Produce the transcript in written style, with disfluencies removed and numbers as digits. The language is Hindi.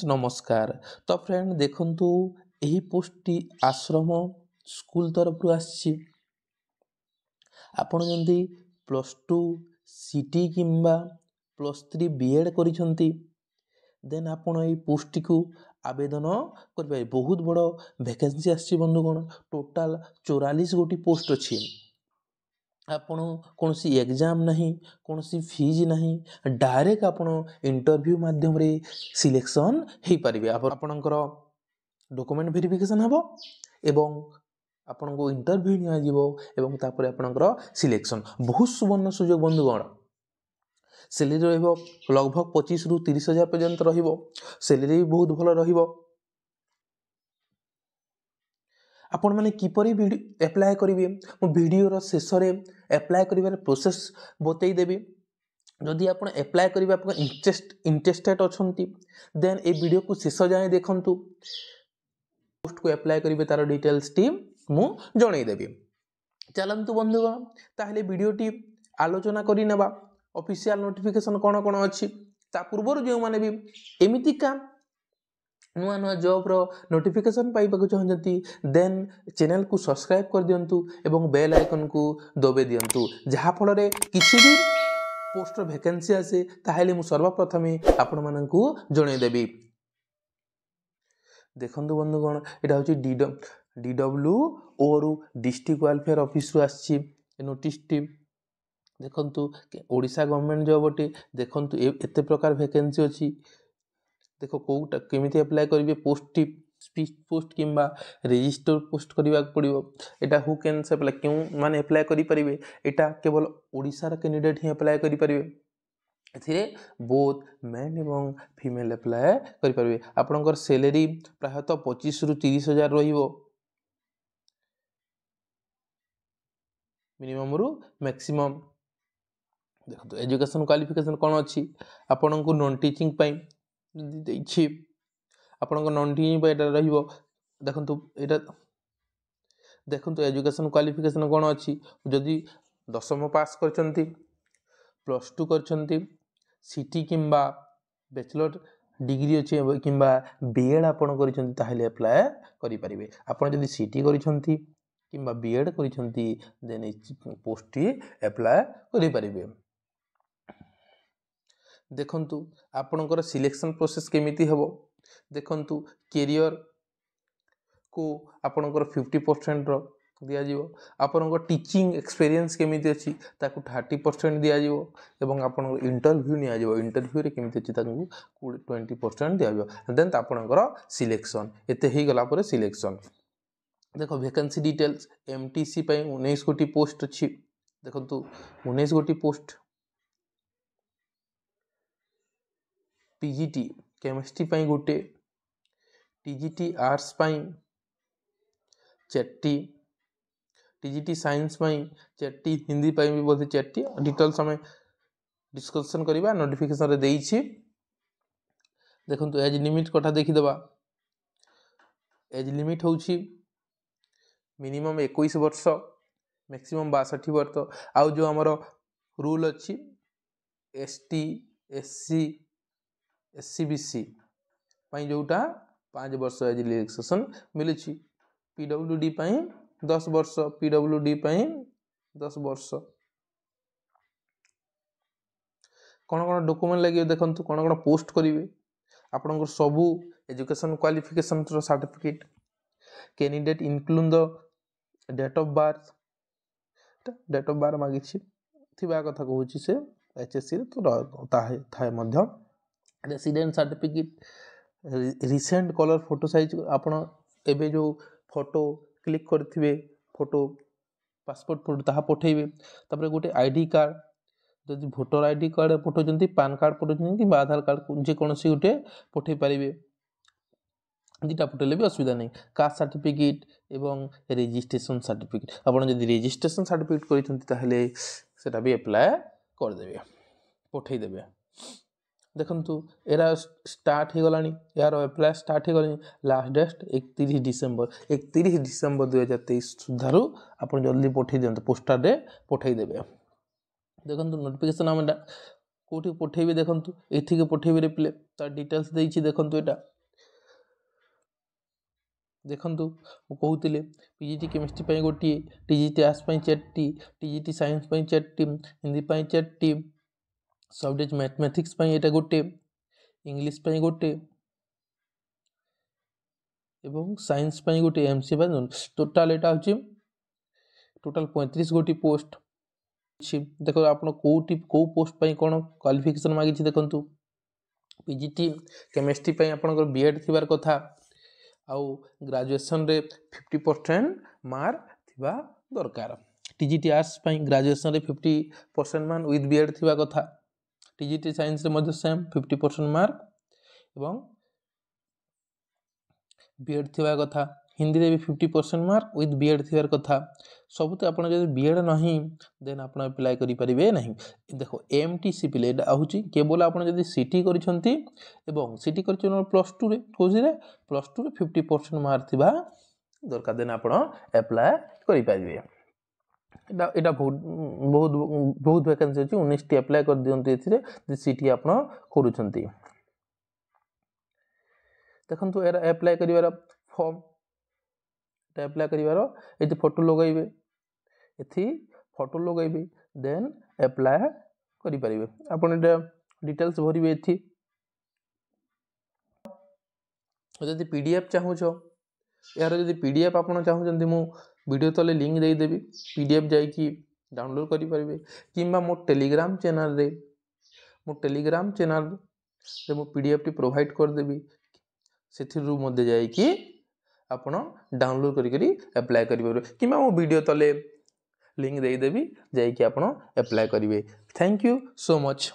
नमस्कार। तो फ्रेंड देखंतु यही पोस्टटी आश्रम स्कूल तरफ आसी आपण जंदी +2 सीटी किंबा +3 बीएड करिसंती देन आपण एई पोस्ट को आवेदन कर पाए। बहुत बड़ वैकेंसी आसी बंधुगण, टोटाल 44 गोटी पोस्ट अच्छी। आपण कौन सी एग्जाम नहीं, कौन सी फीज नहीं, डायरेक्ट आपण इंटरव्यू माध्यम रे सिलेक्शन हो पारे। आपणकर डॉक्यूमेंट वेरिफिकेशन हम एवं आपण को इंटरव्यू निया जीवो एवं तापर आपणकर सिलेक्शन। बहुत सुवर्ण सुयोग बंधुगण। सैलरी रहिबो लगभग 25 रु 30 हजार पर्यंत रहिबो। सैलरी भी बहुत भल रहिबो। आपण माने किपरि एप्लाय करिवे मो वीडियो शेष रे एप्लाय करिवार प्रोसेस बतई देबी। जदि आपण एप्लाय करिवे आपण इंटरेस्टेड अछंती देन ए वीडियो को शेष जाए देखंतु। पोस्ट को एप्लाय करिवे तार डिटेल्स टी मु जणै देबी। चलंतु बंधुगण ताहले वीडियोटी आलोचना करि नेबा। ऑफिशियल नोटिफिकेशन कोन कोन अछि ता पूर्व जो माने भी एमिति का नुआ नुआ जॉब रो नोटिफिकेशन पाइबाक चाहती देन चैनल को सब्सक्राइब कर दियंतु एवं बेल आइकन को दबे दियंतु, जहा फल रे किछि भी पोस्ट वैकेंसी आसे ताहेले मु सर्वप्रथम आपण माननकु जणै देबी। देखंतु बंधुगण एटा होची डीडब्ल्यू और डिस्ट्रिक्ट वेलफेयर ऑफिस रु आछि नोटिस टी। देखंतु ओडिशा गवर्नमेंट जॉब अटे। देखंतु एते प्रकार वैकेंसी अछि। देखो कोटा केमिति अप्लाई करिवे पोस्ट टी स्पीच पोस्ट किंबा रजिस्टर पोस्ट करबा पड़िबो। एटा हु कैन से अप्लाई क्यों माने अप्लाई करि परिबे। एटा केवल ओडिसा रा कैंडिडेट ही अप्लाई करि परिबे। एथिरे बोथ मेन एवं फीमेल अप्लाई करि परिबे। आपनकर सैलरी प्रायतः 25 रु 30 हजार रहिबो मिनिमम रु मैक्सिमम। देखो एजुकेशन क्वालिफिकेशन कोन अछि आपन को नॉन टीचिंग पई देछि आपन को नॉन टीचिंग पई रहिबो। देखंतु एटा देखंतु एजुकेशन क्वालिफिकेशन कोन अछि जदि 10th पास करचंती +2 करचंती सीटी किंबा बैचलर डिग्री अछि किंबा बीएड आपन करचंती ताहेले अप्लाई करि परिबे। आपन जदि सीटी करचंती किंबा बीएड करचंती देन पोस्ट टी अप्लाई करि परिबे। देखंतु आपनकर सिलेक्शन प्रोसेस केमिति हबो। देखंतु कैरियर को आपनकर 50% रो दिया जीवो। आपनकर टीचिंग एक्सपीरियंस केमिति अछि ताकू 30% दिया जीवो एवं आपनकर इंटरव्यू निया जीवो। इंटरव्यू रे केमिति अछि ताकू 20% दिया जीवो। देन आपनकर सिलेक्शन एते हे गला पर सिलेक्शन। देखो वैकेंसी डिटेल्स एमटीसी पई 19 गोटी पोस्ट अछि। देखंतु 19 गोटी पोस्ट। पीजीटी केमिस्ट्री पई गोटे, टीजीटी आर्ट्स पई 4टी, टीजीटी साइंस पई 4टी, हिंदी पई भी बोलते 4टी। डिटेल्स हमें डिस्कशन करिबा नोटिफिकेशन रे देई छी। देखंतु एज लिमिट कोठा देखि देबा। एज लिमिट होउची मिनिमम 21 वर्ष मैक्सिमम 62 वर्ष। आउ जो हमरो रूल अछि एसटी एससी एससीबीसी पई जोटा 5 वर्ष एज रिलैक्सेशन मिलछि। पीडब्ल्यूडी पई 10 वर्ष, पीडब्ल्यूडी पई 10 वर्ष। कोन कोन डॉक्यूमेंट लागि देखंतु कोन कोन पोस्ट करिवे। आपनकर सबु एजुकेशन क्वालिफिकेशन रो certificate, candidate include the date of birth. Date of birth मागिछि थिबा कथा कहूछि से एचएससी रे तो थाए मध्य resident certificate, recent colour photo size आपण एबे जो फोटो क्लिक करथिबे फोटो पासपोर्ट फोटो ताहा पठेइबे। तापर गोटे आईडी कार्ड जदि वोटर आईडी कार्ड फोटो जंती पैन कार्ड फोटो जंती बा आधार कार्ड जे कोनसी गोटे पठेइ परिबे। दिटा पठेले भी असुविधा नहीं। कास्ट सर्टिफिकेट एवं रजिस्ट्रेशन सर्टिफिकेट आपण जदि रजिस्ट्रेशन सर्टिफिकेट करिसंती ताहले सेटा भी अप्लाई कर देबे पठेइ देबे। देखंतु एरा स्टार्ट हो गलानी, यार अप्लाई स्टार्ट हो गलानी। लास्ट डेट 31 डिसेंबर 2023 सुधारु आपण जल्दी पठेइ दियंत पोस्टर रे पठेइ देबे। देखंतु नोटिफिकेशन हमडा कोठी पठेबे देखंतु एथि के पठेबे रिप्ले ता डिटेल्स देइछि देखंतु एटा देखंतु मु कहूतिले पीजीटी केमिस्ट्री पई गोटी टीजीटी आर्ट्स पई 4टी टीजीटी साइंस पई 4टी हिंदी पई 4टी सब्जेक्ट मैथमेटिक्स पई एटा गोटे इंग्लिश पई गोटे एवं साइंस पई गोटे एमसी पई टोटल एटा होची टोटल 35 गोटी पोस्ट छी देखो आपण कोठी को पोस्ट पई कोन क्वालिफिकेशन मागी छी देखंतु पीजीटी केमिस्ट्री पई आपनकर बीएड थिबार कथा आउ ग्रेजुएशन रे 50% मार्क थिबा दरकार टीजीटी आर्ट्स पई ग्रेजुएशन रे 50% मार्क विथ बीएड थिबा कथा टीजीटी साइंस रे मध्य सेम 50% मार्क एवं बीएड थिबा कथा हिंदी रे भी 50% मार्क विथ बीएड थिबार कथा सबते आपण जदि बीएड नहीं देन आपण अप्लाई करि परिबे नहीं देखो एमटीसी पिले एटा आहुची केवल आपण जदि सीटी करिसंती एवं सीटी करिसन +2 रे कोजी रे +2 रे 50% मार्क थिबा दरकार देन आपण अप्लाई करि परिबे एटा बहुत वैकेंसी अछि 19 टी अप्लाई कर दियंती एथिरे जे सीटी आपण करूछंती देखंतु एरा अप्लाई करिवार फॉर्म एटा अप्लाई करिवार एति फोटो लगाइबे एथि फोटो लगाइबे देन अप्लाई करि परिबे आपण एटा डिटेल्स भरिबे एथि जदि पीडीएफ चाहू छो यार जदि पीडीएफ आपण चाहू जंदी मु वीडियो तले लिंक देई देबी पीडीएफ जाई कि डाउनलोड करि परिबे किंबा मो टेलीग्राम चैनल रे मु पीडीएफ टी प्रोवाइड कर देबी सेथिरु मध्ये जाई कि आपण डाउनलोड करि करि अप्लाई करि परिबे किंबा मो वीडियो तले लिंक देई देबी जाई कि आपण अप्लाई करिवे थैंक यू सो मच।